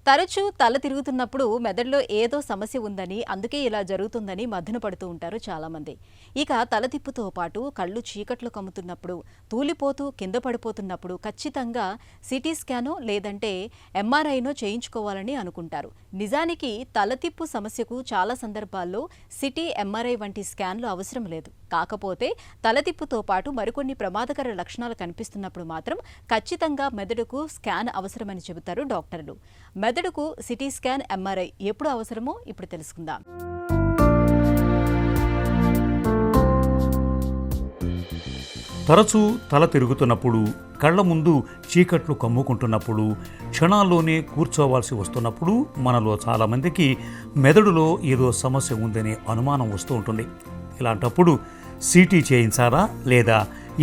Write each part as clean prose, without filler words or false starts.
తరచూ తల తిరుగుతున్నప్పుడు మెదడులో ఏదో సమస్య ఉందని, అందుకే ఇలా జరుగుతుందని మథన పడుతూ ఉంటారు చాలామంది. ఇక తల తిప్పుతో పాటు కళ్ళు చీకట్లు కమ్ముతున్నప్పుడు, తూలిపోతూ కింద పడిపోతున్నప్పుడు ఖచ్చితంగా సిటీ స్కానో లేదంటే ఎంఆర్ఐనో చేయించుకోవాలని అనుకుంటారు. నిజానికి తలతిప్పు సమస్యకు చాలా సందర్భాల్లో సిటీ, ఎంఆర్ఐ వంటి స్కాన్లు అవసరం లేదు. కాకపోతే తలతిప్పుతో పాటు మరికొన్ని ప్రమాదకర లక్షణాలు కనిపిస్తున్నప్పుడు మాత్రం ఖచ్చితంగా మెదడుకు స్కాన్ అవసరమని చెబుతారు డాక్టర్లు. మెదడుకు సిటీ స్కాన్, ఎంఆర్ఐ ఎప్పుడు అవసరమో ఇప్పుడు తెలుసుకుందాం. తరచూ తల తిరుగుతున్నప్పుడు, కళ్ల ముందు చీకట్లు కమ్ముకుంటున్నప్పుడు, క్షణాల్లోనే కూర్చోవాల్సి వస్తున్నప్పుడు మనలో చాలామందికి మెదడులో ఏదో సమస్య ఉందనే అనుమానం వస్తూ ఉంటుంది. ఇలాంటప్పుడు సిటీ చేయించాలా లేదా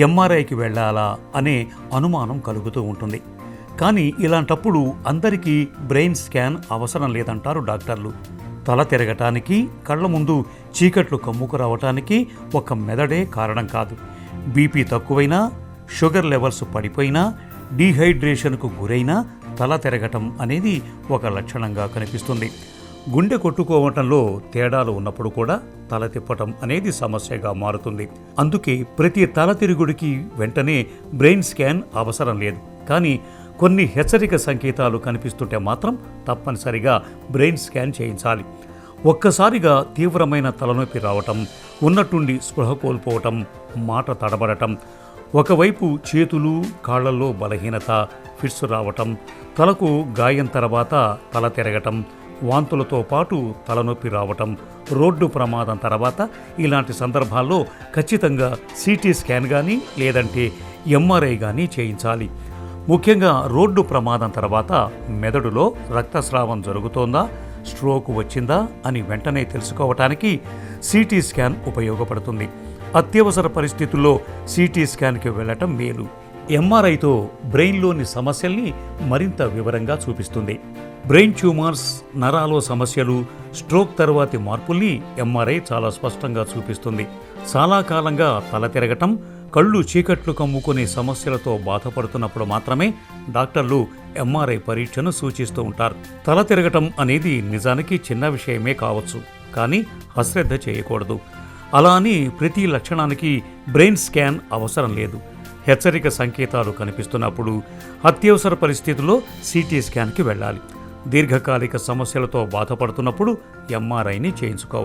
ఎంఆర్ఐకి వెళ్ళాలా అనే అనుమానం కలుగుతూ ఉంటుంది. కానీ ఇలాంటప్పుడు అందరికీ బ్రెయిన్ స్కాన్ అవసరం లేదంటారు డాక్టర్లు. తల తిరగటానికి, కళ్ల ముందు చీకట్లు కమ్ముకు రావటానికి ఒక మెదడే కారణం కాదు. బీపీ తక్కువైనా, షుగర్ లెవెల్స్ పడిపోయినా, డీహైడ్రేషన్కు గురైనా తల తిరగటం అనేది ఒక లక్షణంగా కనిపిస్తుంది. గుండె కొట్టుకోవటంలో తేడాలు ఉన్నప్పుడు కూడా తల తిప్పటం అనేది సమస్యగా మారుతుంది. అందుకే ప్రతి తల తిరుగుడికి వెంటనే బ్రెయిన్ స్కాన్ అవసరం లేదు. కానీ కొన్ని హెచ్చరిక సంకేతాలు కనిపిస్తుంటే మాత్రం తప్పనిసరిగా బ్రెయిన్ స్కాన్ చేయించాలి. ఒక్కసారిగా తీవ్రమైన తలనొప్పి రావటం, ఉన్నట్టుండి స్పృహ కోల్పోవటం, మాట తడబడటం, ఒకవైపు చేతులు కాళ్లలో బలహీనత, ఫిట్స్ రావటం, తలకు గాయం తర్వాత తల తిరగటం, వాంతులతో పాటు తలనొప్పి రావటం, రోడ్డు ప్రమాదం తర్వాత ఇలాంటి సందర్భాల్లో ఖచ్చితంగా సిటీ స్కాన్ కానీ లేదంటే ఎంఆర్ఐ కానీ చేయించాలి. ముఖ్యంగా రోడ్డు ప్రమాదం తర్వాత మెదడులో రక్తస్రావం జరుగుతోందా, స్ట్రోక్ వచ్చిందా అని వెంటనే తెలుసుకోవటానికి సిటీ స్కాన్ ఉపయోగపడుతుంది. అత్యవసర పరిస్థితుల్లో సిటీ స్కాన్కి వెళ్ళటం మేలు. ఎంఆర్ఐతో బ్రెయిన్లోని సమస్యల్ని మరింత వివరంగా చూపిస్తుంది. బ్రెయిన్ ట్యూమర్స్, నరాలో సమస్యలు, స్ట్రోక్ తర్వాతి మార్పుల్ని ఎంఆర్ఐ చాలా స్పష్టంగా చూపిస్తుంది. చాలా కాలంగా తల తిరగటం, కళ్ళు చీకట్లు కమ్ముకునే సమస్యలతో బాధపడుతున్నప్పుడు మాత్రమే డాక్టర్లు ఎంఆర్ఐ పరీక్షను సూచిస్తూ ఉంటారు. తల తిరగటం అనేది నిజానికి చిన్న విషయమే కావచ్చు, కానీ అశ్రద్ధ చేయకూడదు. అలా అని ప్రతి లక్షణానికి బ్రెయిన్ స్కాన్ అవసరం లేదు. హెచ్చరిక సంకేతాలు కనిపిస్తున్నప్పుడు, అత్యవసర పరిస్థితుల్లో సిటీ స్కాన్కి వెళ్ళాలి. దీర్ఘకాలిక సమస్యలతో బాధపడుతున్నప్పుడు ఎంఆర్ఐని చేయించుకోవాలి.